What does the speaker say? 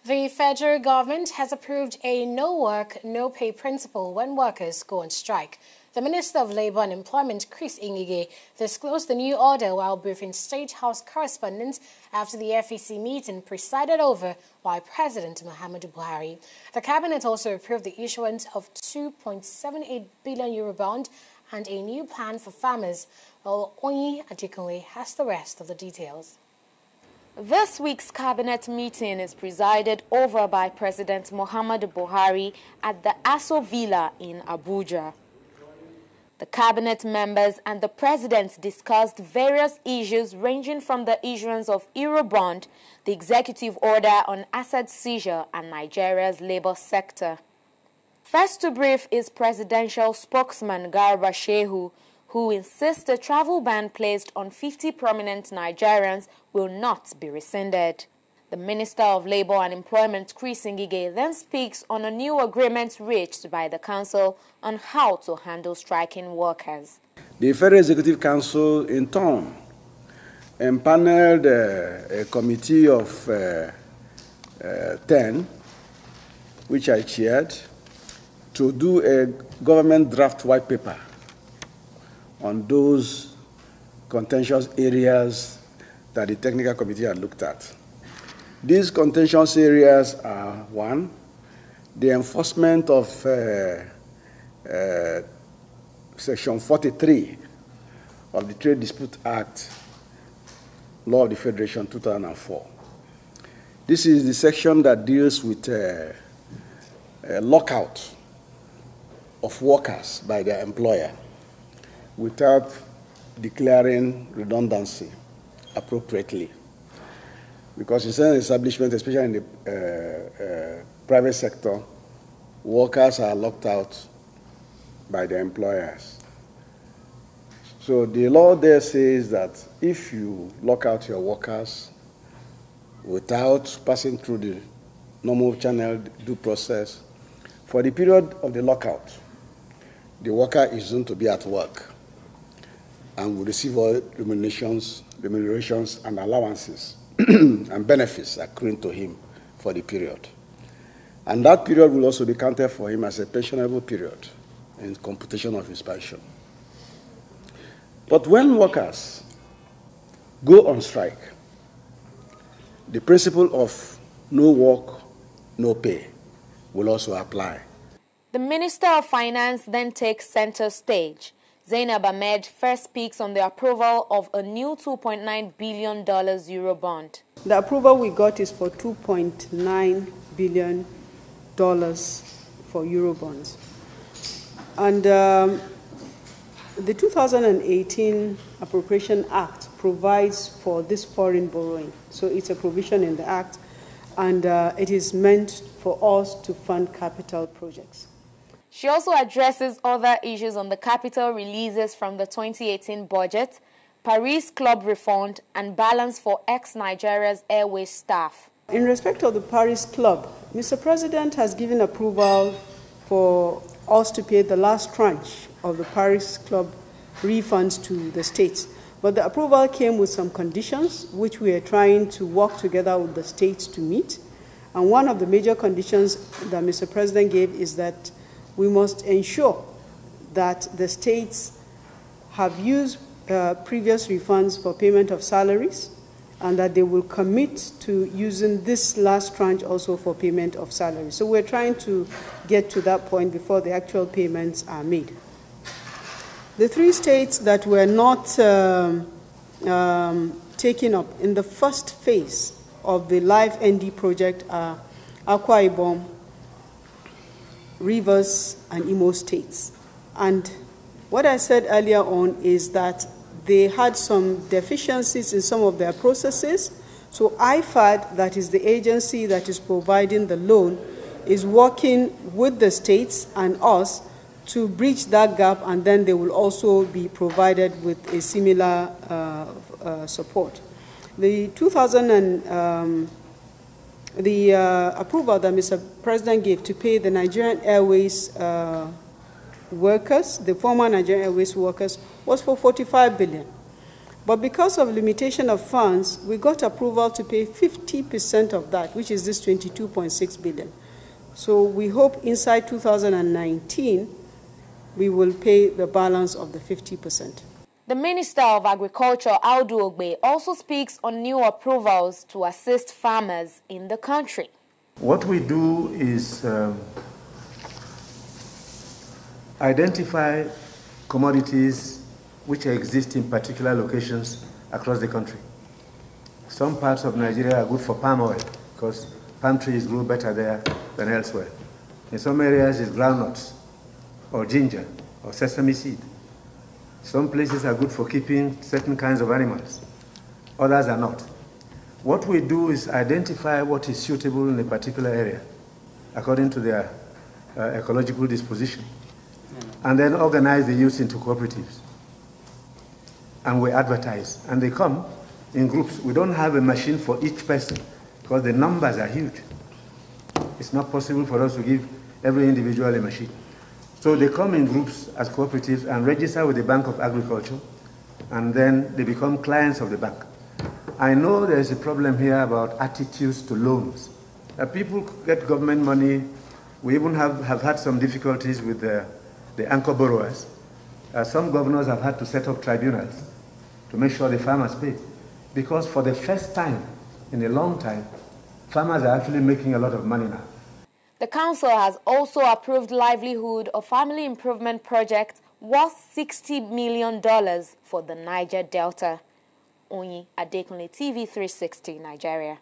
The federal government has approved a no-work, no-pay principle when workers go on strike. The Minister of Labour and Employment, Chris Ngige, disclosed the new order while briefing State House correspondents after the FEC meeting presided over by President Muhammadu Buhari. The Cabinet also approved the issuance of €2.78 billion Eurobond and a new plan for farmers, while Onyi Adekunle has the rest of the details. This week's cabinet meeting is presided over by President Muhammadu Buhari at the Aso Villa in Abuja. The cabinet members and the president discussed various issues ranging from the issuance of Eurobond, the executive order on asset seizure, and Nigeria's labor sector. First to brief is presidential spokesman Garba Shehu, who insists the travel ban placed on 50 prominent Nigerians will not be rescinded. The Minister of Labour and Employment, Chris Ngige, then speaks on a new agreement reached by the Council on how to handle striking workers. The Federal Executive Council, in turn, empaneled a committee of 10, which I chaired, to do a government draft white paper on those contentious areas that the technical committee had looked at. These contentious areas are: one, the enforcement of Section 43 of the Trade Dispute Act, Law of the Federation 2004. This is the section that deals with a lockout of workers by their employer without declaring redundancy appropriately. Because in certain establishments, especially in the private sector, workers are locked out by their employers. So the law there says that if you lock out your workers without passing through the normal channel due process, for the period of the lockout, the worker is soon to be at work and will receive all remunerations and allowances and benefits accruing to him for the period. And that period will also be counted for him as a pensionable period in computation of his pension. But when workers go on strike, the principle of no work, no pay will also apply. The Minister of Finance then takes center stage. Zainab Ahmed first speaks on the approval of a new $2.9 billion Eurobond. The approval we got is for $2.9 billion for Eurobonds. And the 2018 Appropriation Act provides for this foreign borrowing. So it's a provision in the Act, and it is meant for us to fund capital projects. She also addresses other issues on the capital releases from the 2018 budget, Paris Club refund, and balance for ex-Nigeria's Airways staff. In respect of the Paris Club, Mr. President has given approval for us to pay the last tranche of the Paris Club refunds to the states. But the approval came with some conditions, which we are trying to work together with the states to meet. And one of the major conditions that Mr. President gave is that we must ensure that the states have used previous refunds for payment of salaries, and that they will commit to using this last tranche also for payment of salaries. So we're trying to get to that point before the actual payments are made. The three states that were not taken up in the first phase of the Live ND project are Akwa Ibom, Rivers, and Imo states. And what I said earlier on is that they had some deficiencies in some of their processes. So IFAD, that is the agency that is providing the loan, is working with the states and us to bridge that gap, and then they will also be provided with a similar support. The approval that Mr. President gave to pay the Nigerian Airways workers, the former Nigerian Airways workers, was for $45 billion. But because of limitation of funds, we got approval to pay 50% of that, which is this 22.6 billion. So we hope inside 2019, we will pay the balance of the 50%. The Minister of Agriculture, Audu Ogbe, also speaks on new approvals to assist farmers in the country. What we do is identify commodities which exist in particular locations across the country. Some parts of Nigeria are good for palm oil because palm trees grow better there than elsewhere. In some areas it's groundnuts or ginger or sesame seed. Some places are good for keeping certain kinds of animals. Others are not. What we do is identify what is suitable in a particular area according to their ecological disposition, and then organize the youth into cooperatives. And we advertise, and they come in groups. We don't have a machine for each person because the numbers are huge. It's not possible for us to give every individual a machine. So they come in groups as cooperatives and register with the Bank of Agriculture, and then they become clients of the bank. I know there's a problem here about attitudes to loans. People get government money. We even have had some difficulties with the anchor borrowers. Some governors have had to set up tribunals to make sure the farmers pay. Because for the first time in a long time, farmers are actually making a lot of money now. The council has also approved livelihood of family improvement project worth $60 million for the Niger Delta. Onyi Adekunle, TV 360, Nigeria.